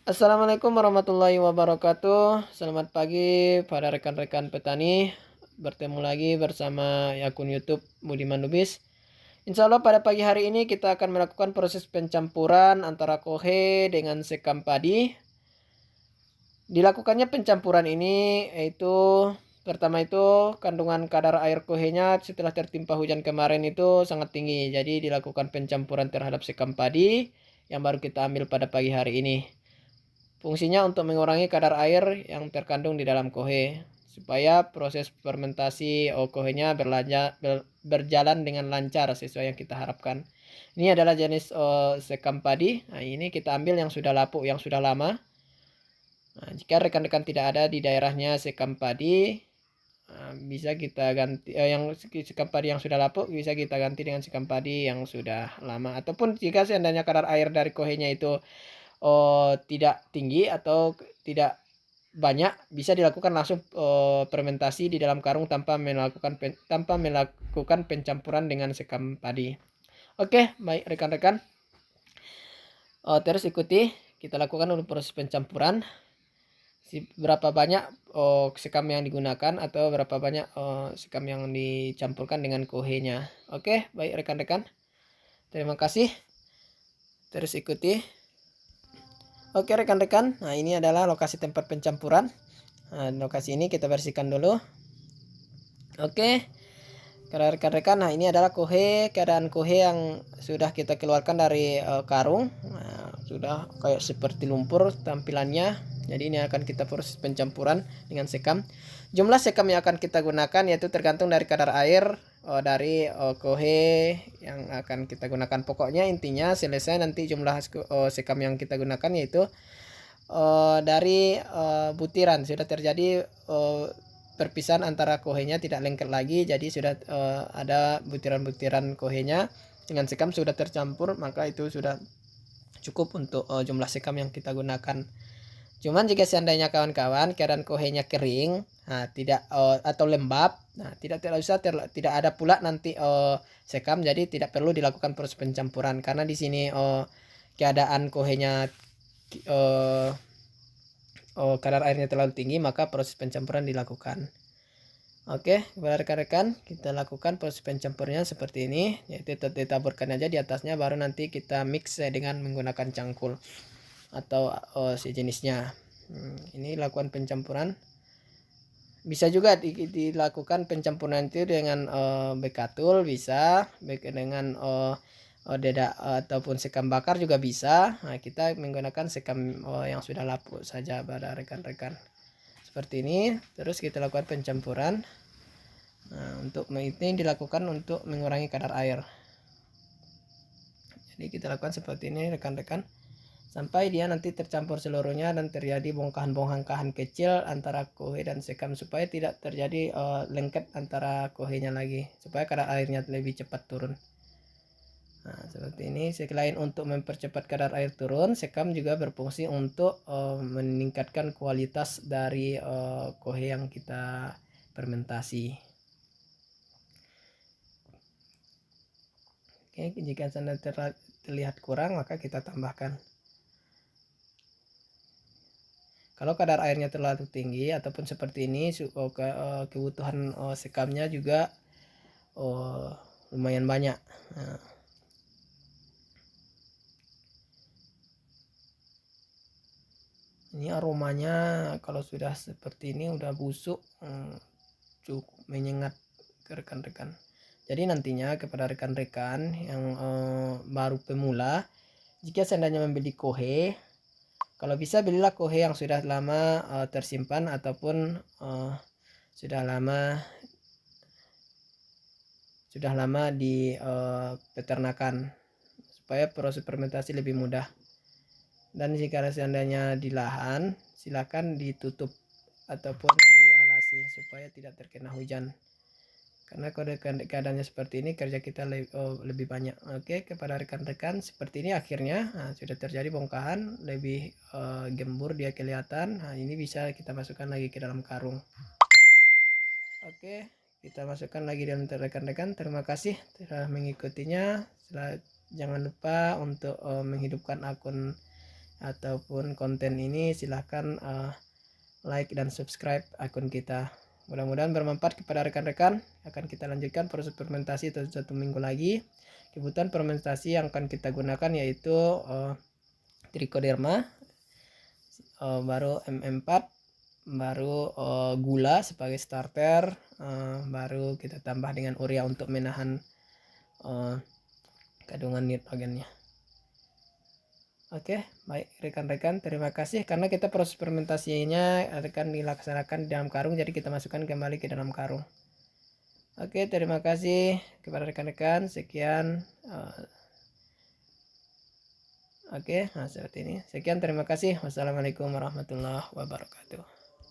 Assalamualaikum warahmatullahi wabarakatuh. Selamat pagi para rekan-rekan petani. Bertemu lagi bersama akun YouTube Budiman Lubis. Insya Allah pada pagi hari ini kita akan melakukan proses pencampuran antara kohe dengan sekam padi. Dilakukannya pencampuran ini yaitu pertama itu kandungan kadar air kohenya setelah tertimpa hujan kemarin itu sangat tinggi. Jadi dilakukan pencampuran terhadap sekam padi yang baru kita ambil pada pagi hari ini. Fungsinya untuk mengurangi kadar air yang terkandung di dalam kohe supaya proses fermentasi kohenya berjalan dengan lancar sesuai yang kita harapkan. Ini adalah jenis sekam padi. Nah, ini kita ambil yang sudah lapuk, yang sudah lama. Nah, jika rekan-rekan tidak ada di daerahnya sekam padi, bisa kita ganti yang sekam padi yang sudah lapuk bisa kita ganti dengan sekam padi yang sudah lama. Ataupun jika seandainya kadar air dari kohenya itu tidak tinggi atau tidak banyak, bisa dilakukan langsung fermentasi di dalam karung tanpa melakukan pencampuran dengan sekam padi. Oke, baik rekan-rekan. Terus ikuti kita lakukan untuk proses pencampuran. Berapa banyak sekam yang digunakan atau berapa banyak sekam yang dicampurkan dengan kohenya. Oke, baik rekan-rekan. Terima kasih. Terus ikuti. Oke rekan-rekan, nah ini adalah lokasi tempat pencampuran. Nah, lokasi ini kita bersihkan dulu. Oke, rekan-rekan, nah ini adalah keadaan kohe yang sudah kita keluarkan dari karung. Nah, sudah kayak seperti lumpur tampilannya. Jadi ini akan kita proses pencampuran dengan sekam. Jumlah sekam yang akan kita gunakan yaitu tergantung dari kadar air dari kohe yang akan kita gunakan. Pokoknya intinya selesai nanti jumlah sekam yang kita gunakan yaitu dari butiran sudah terjadi perpisahan antara kohenya tidak lengket lagi, jadi sudah ada butiran-butiran kohenya dengan sekam sudah tercampur, maka itu sudah cukup untuk jumlah sekam yang kita gunakan. Cuman jika seandainya kawan-kawan keadaan kohenya kering, nah, tidak atau lembab, nah tidak tidak ada pula nanti sekam, jadi tidak perlu dilakukan proses pencampuran karena di sini keadaan kohenya kadar airnya terlalu tinggi, maka proses pencampuran dilakukan. Oke, kepada rekan-rekan kita lakukan proses pencampurannya seperti ini, yaitu ditaburkan aja di atasnya, baru nanti kita mix dengan menggunakan cangkul atau sejenisnya. Ini lakukan pencampuran. Bisa juga dilakukan pencampuran itu dengan bekatul, bisa dengan dedak ataupun sekam bakar juga bisa. Nah, kita menggunakan sekam yang sudah lapuk saja pada rekan-rekan seperti ini. Terus kita lakukan pencampuran. Nah, untuk ini dilakukan untuk mengurangi kadar air. Jadi kita lakukan seperti ini rekan-rekan sampai dia nanti tercampur seluruhnya dan terjadi bongkahan-bongkahan kecil antara kohe dan sekam supaya tidak terjadi lengket antara kohenya lagi, supaya kadar airnya lebih cepat turun. Nah, seperti ini. Selain untuk mempercepat kadar air turun, sekam juga berfungsi untuk meningkatkan kualitas dari kohe yang kita fermentasi. Oke, jika sana terlihat kurang, maka kita tambahkan. Kalau kadar airnya terlalu tinggi ataupun seperti ini, kebutuhan sekamnya juga lumayan banyak. Nah, ini aromanya kalau sudah seperti ini udah busuk, cukup menyengat ke rekan-rekan. Jadi nantinya kepada rekan-rekan yang baru pemula, jika seandainya membeli kohe, kalau bisa belilah kohe yang sudah lama tersimpan ataupun sudah lama di peternakan supaya proses fermentasi lebih mudah. Dan jika seandainya di lahan, silakan ditutup ataupun dialasi supaya tidak terkena hujan. Karena keadaannya seperti ini, kerja kita lebih banyak. Oke, kepada rekan-rekan seperti ini akhirnya sudah terjadi bongkahan, lebih gembur dia kelihatan. Nah, ini bisa kita masukkan lagi ke dalam karung. Oke, kita masukkan lagi dalam rekan-rekan. Terima kasih telah mengikutinya. Jangan lupa untuk menghidupkan akun ataupun konten ini, silahkan like dan subscribe akun kita. Mudah-mudahan bermanfaat kepada rekan-rekan. Akan kita lanjutkan proses fermentasi 1 minggu lagi. Kebutuhan fermentasi yang akan kita gunakan yaitu trichoderma, baru M4, baru gula sebagai starter, baru kita tambah dengan urea untuk menahan kandungan nitrogennya. Oke, baik rekan-rekan, terima kasih. Karena kita proses fermentasinya akan dilaksanakan di dalam karung, jadi kita masukkan kembali ke dalam karung. Oke, terima kasih kepada rekan-rekan. Sekian. Oke, nah seperti ini. Sekian, terima kasih. Wassalamualaikum warahmatullahi wabarakatuh.